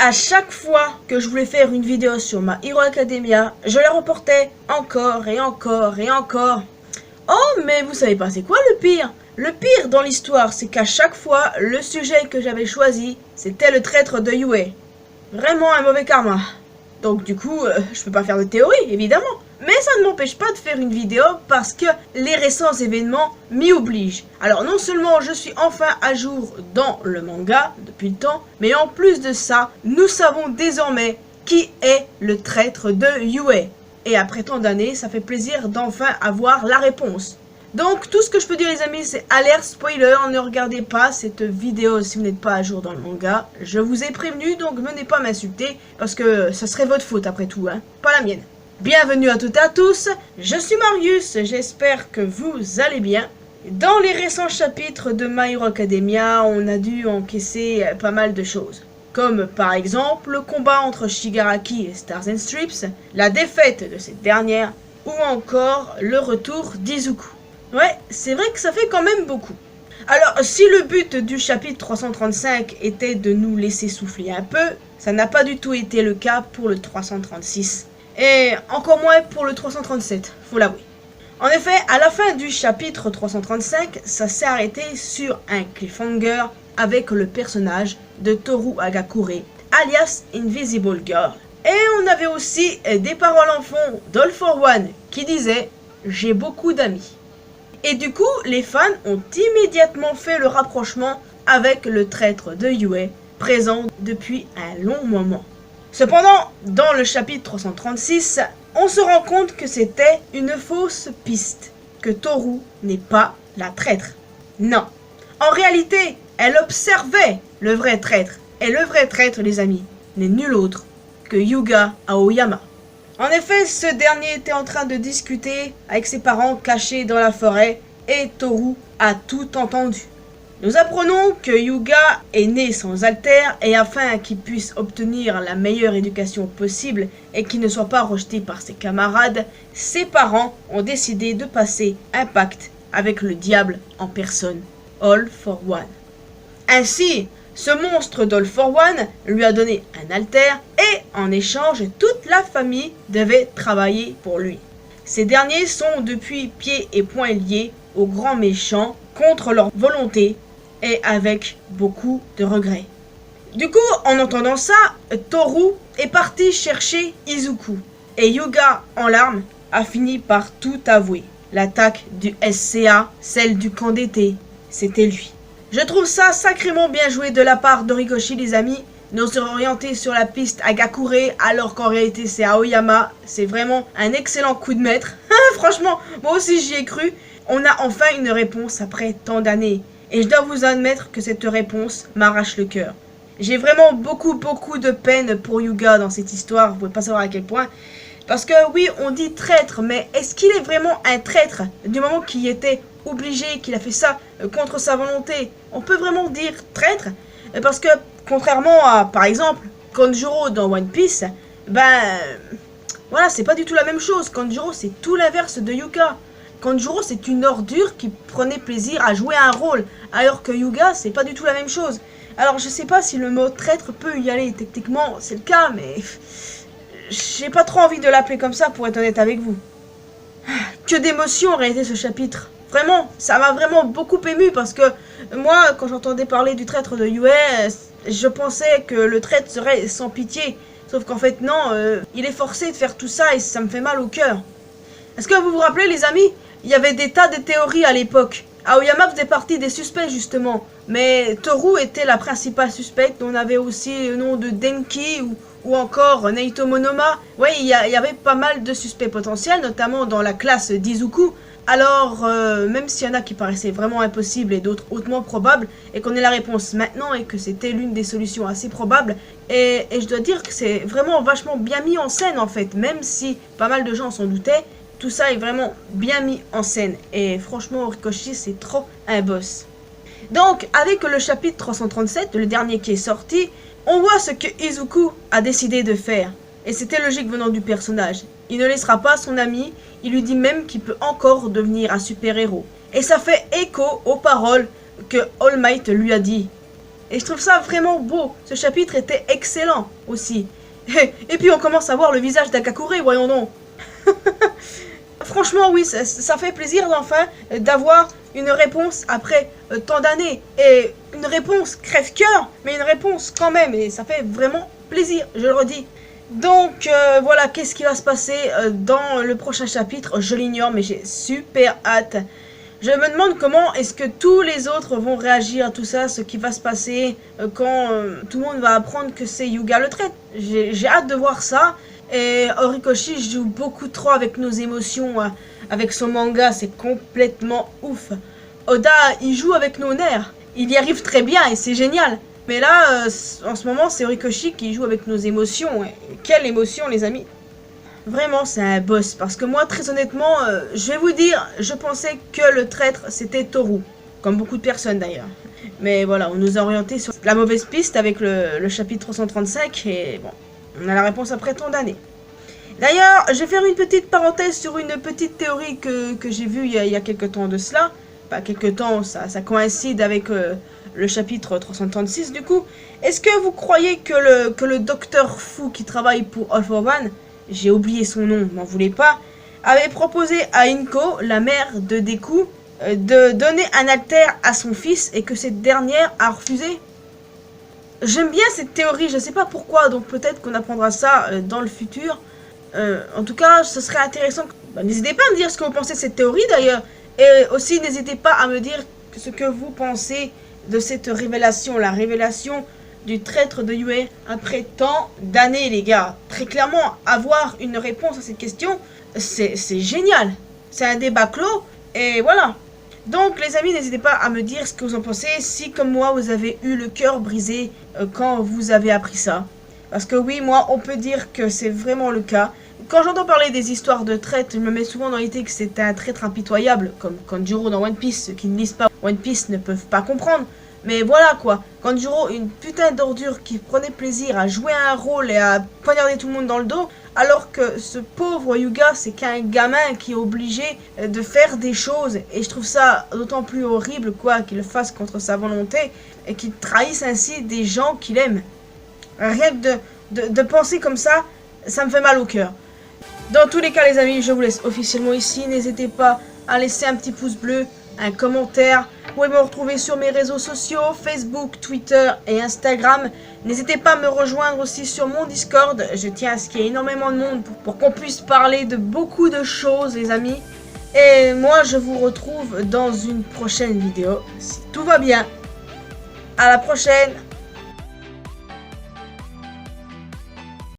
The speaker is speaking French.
À chaque fois que je voulais faire une vidéo sur My Hero Academia, je la reportais encore et encore et encore. Oh, mais vous savez pas c'est quoi le pire? Le pire dans l'histoire, c'est qu'à chaque fois, le sujet que j'avais choisi, c'était le traître de Yue. Vraiment un mauvais karma. Donc du coup, je peux pas faire de théorie, évidemment. Mais ça ne m'empêche pas de faire une vidéo parce que les récents événements m'y obligent. Alors non seulement je suis enfin à jour dans le manga depuis le temps, mais en plus de ça, nous savons désormais qui est le traître de Yue. Et après tant d'années, ça fait plaisir d'enfin avoir la réponse. Donc tout ce que je peux dire les amis, c'est alerte spoiler, ne regardez pas cette vidéo si vous n'êtes pas à jour dans le manga. Je vous ai prévenu, donc venez pas m'insulter, parce que ça serait votre faute après tout, hein, pas la mienne. Bienvenue à toutes et à tous, je suis Marius, j'espère que vous allez bien. Dans les récents chapitres de My Hero Academia, on a dû encaisser pas mal de choses. Comme par exemple le combat entre Shigaraki et Stars and Strips, la défaite de cette dernière, ou encore le retour d'Izuku. Ouais, c'est vrai que ça fait quand même beaucoup. Alors, si le but du chapitre 335 était de nous laisser souffler un peu, ça n'a pas du tout été le cas pour le 336. Et encore moins pour le 337, faut l'avouer. En effet, à la fin du chapitre 335, ça s'est arrêté sur un cliffhanger avec le personnage de Toru Hagakure, alias Invisible Girl. Et on avait aussi des paroles en fond d'All for One qui disaient « J'ai beaucoup d'amis ». Et du coup, les fans ont immédiatement fait le rapprochement avec le traître de Yue, présent depuis un long moment. Cependant, dans le chapitre 336, on se rend compte que c'était une fausse piste, que Toru n'est pas la traître. Non, en réalité, elle observait le vrai traître, et le vrai traître, les amis, n'est nul autre que Yuga Aoyama. En effet, ce dernier était en train de discuter avec ses parents cachés dans la forêt et Toru a tout entendu. Nous apprenons que Yuga est né sans altère et afin qu'il puisse obtenir la meilleure éducation possible et qu'il ne soit pas rejeté par ses camarades, ses parents ont décidé de passer un pacte avec le diable en personne, All for One. Ainsi, ce monstre d'All for One lui a donné un altère et en échange, toute la famille devait travailler pour lui. Ces derniers sont depuis pieds et poings liés au grand méchant contre leur volonté et avec beaucoup de regrets. Du coup, en entendant ça, Toru est parti chercher Izuku et Yuga, en larmes, a fini par tout avouer. L'attaque du SCA, celle du camp d'été, c'était lui. Je trouve ça sacrément bien joué de la part d'Horikoshi les amis, nous serons orientés sur la piste Hagakure alors qu'en réalité c'est Aoyama, c'est vraiment un excellent coup de maître. Franchement, moi aussi j'y ai cru, on a enfin une réponse après tant d'années. Et je dois vous admettre que cette réponse m'arrache le cœur. J'ai vraiment beaucoup de peine pour Yuga dans cette histoire, vous pouvez pas savoir à quel point. Parce que oui, on dit traître, mais est-ce qu'il est vraiment un traître du moment qu'il était obligé, qu'il a fait ça contre sa volonté? On peut vraiment dire traître? Parce que, contrairement à, par exemple, Kanjuro dans One Piece, voilà, c'est pas du tout la même chose. Kanjuro, c'est tout l'inverse de Yuga. Kanjuro, c'est une ordure qui prenait plaisir à jouer un rôle, alors que Yuga, c'est pas du tout la même chose. Alors, je sais pas si le mot traître peut y aller, techniquement, c'est le cas, mais j'ai pas trop envie de l'appeler comme ça, pour être honnête avec vous. Que d'émotion aurait été ce chapitre. Vraiment, ça m'a vraiment beaucoup ému, parce que moi, quand j'entendais parler du traître de Yue, je pensais que le traître serait sans pitié. Sauf qu'en fait, non, il est forcé de faire tout ça et ça me fait mal au cœur. Est-ce que vous vous rappelez, les amis? Il y avait des tas de théories à l'époque. Aoyama faisait partie des suspects, justement. Mais Toru était la principale suspecte. On avait aussi le nom de Denki ou encore Naito Monoma. Oui, il y avait pas mal de suspects potentiels, notamment dans la classe d'Izuku. Alors, même s'il y en a qui paraissaient vraiment impossibles et d'autres hautement probables, et qu'on ait la réponse maintenant et que c'était l'une des solutions assez probables, et je dois dire que c'est vraiment vachement bien mis en scène en fait, même si pas mal de gens s'en doutaient, tout ça est vraiment bien mis en scène, et franchement Horikoshi c'est trop un boss. Donc, avec le chapitre 337, le dernier qui est sorti, on voit ce que Izuku a décidé de faire. Et c'était logique venant du personnage. Il ne laissera pas son ami, il lui dit même qu'il peut encore devenir un super-héros. Et ça fait écho aux paroles que All Might lui a dit. Et je trouve ça vraiment beau. Ce chapitre était excellent aussi. Et puis on commence à voir le visage d'Akakure, voyons donc. Franchement, oui, ça fait plaisir d'enfin d'avoir une réponse après tant d'années. Et une réponse crève-cœur, mais une réponse quand même. Et ça fait vraiment plaisir, je le redis. Donc voilà, qu'est-ce qui va se passer dans le prochain chapitre? Je l'ignore, mais j'ai super hâte. Je me demande comment est-ce que tous les autres vont réagir à tout ça, ce qui va se passer quand tout le monde va apprendre que c'est Hyuga le traître. J'ai hâte de voir ça. Et Horikoshi joue beaucoup trop avec nos émotions, avec son manga, c'est complètement ouf. Oda, il joue avec nos nerfs, il y arrive très bien et c'est génial. Mais là, en ce moment, c'est Horikoshi qui joue avec nos émotions. Et quelle émotion, les amis! Vraiment, c'est un boss, parce que moi, très honnêtement, je vais vous dire, je pensais que le traître, c'était Toru. Comme beaucoup de personnes, d'ailleurs. Mais voilà, on nous a orienté sur la mauvaise piste avec le chapitre 335, et bon, on a la réponse après tant d'années. D'ailleurs, je vais faire une petite parenthèse sur une petite théorie que j'ai vue il y a quelques temps de cela. Pas quelques temps, ça coïncide avec le chapitre 336, du coup. Est-ce que vous croyez que le docteur fou qui travaille pour All for One, j'ai oublié son nom, m'en voulez pas, avait proposé à Inko, la mère de Deku, de donner un alter à son fils et que cette dernière a refusé? J'aime bien cette théorie, je sais pas pourquoi, donc peut-être qu'on apprendra ça dans le futur. En tout cas, ce serait intéressant. N'hésitez pas à me dire ce que vous pensez de cette théorie d'ailleurs. Et aussi, n'hésitez pas à me dire ce que vous pensez de cette révélation, la révélation du traître de Yue après tant d'années, les gars. Très clairement, avoir une réponse à cette question, c'est génial. C'est un débat clos, et voilà. Donc, les amis, n'hésitez pas à me dire ce que vous en pensez, si, comme moi, vous avez eu le cœur brisé quand vous avez appris ça. Parce que oui, moi, on peut dire que c'est vraiment le cas. Quand j'entends parler des histoires de traîtres, je me mets souvent dans l'idée que c'est un traître impitoyable, comme Kanjuro dans One Piece. Ceux qui ne lisent pas One Piece ne peuvent pas comprendre. Mais voilà quoi, Kanjuro, une putain d'ordure qui prenait plaisir à jouer un rôle et à poignarder tout le monde dans le dos, alors que ce pauvre Hyuga, c'est qu'un gamin qui est obligé de faire des choses. Et je trouve ça d'autant plus horrible quoi, qu'il le fasse contre sa volonté et qu'il trahisse ainsi des gens qu'il aime. Rien que de penser comme ça, ça me fait mal au cœur. Dans tous les cas les amis, je vous laisse officiellement ici. N'hésitez pas à laisser un petit pouce bleu, un commentaire. Vous pouvez me retrouver sur mes réseaux sociaux, Facebook, Twitter et Instagram. N'hésitez pas à me rejoindre aussi sur mon Discord. Je tiens à ce qu'il y ait énormément de monde pour qu'on puisse parler de beaucoup de choses les amis. Et moi je vous retrouve dans une prochaine vidéo. Si tout va bien. À la prochaine.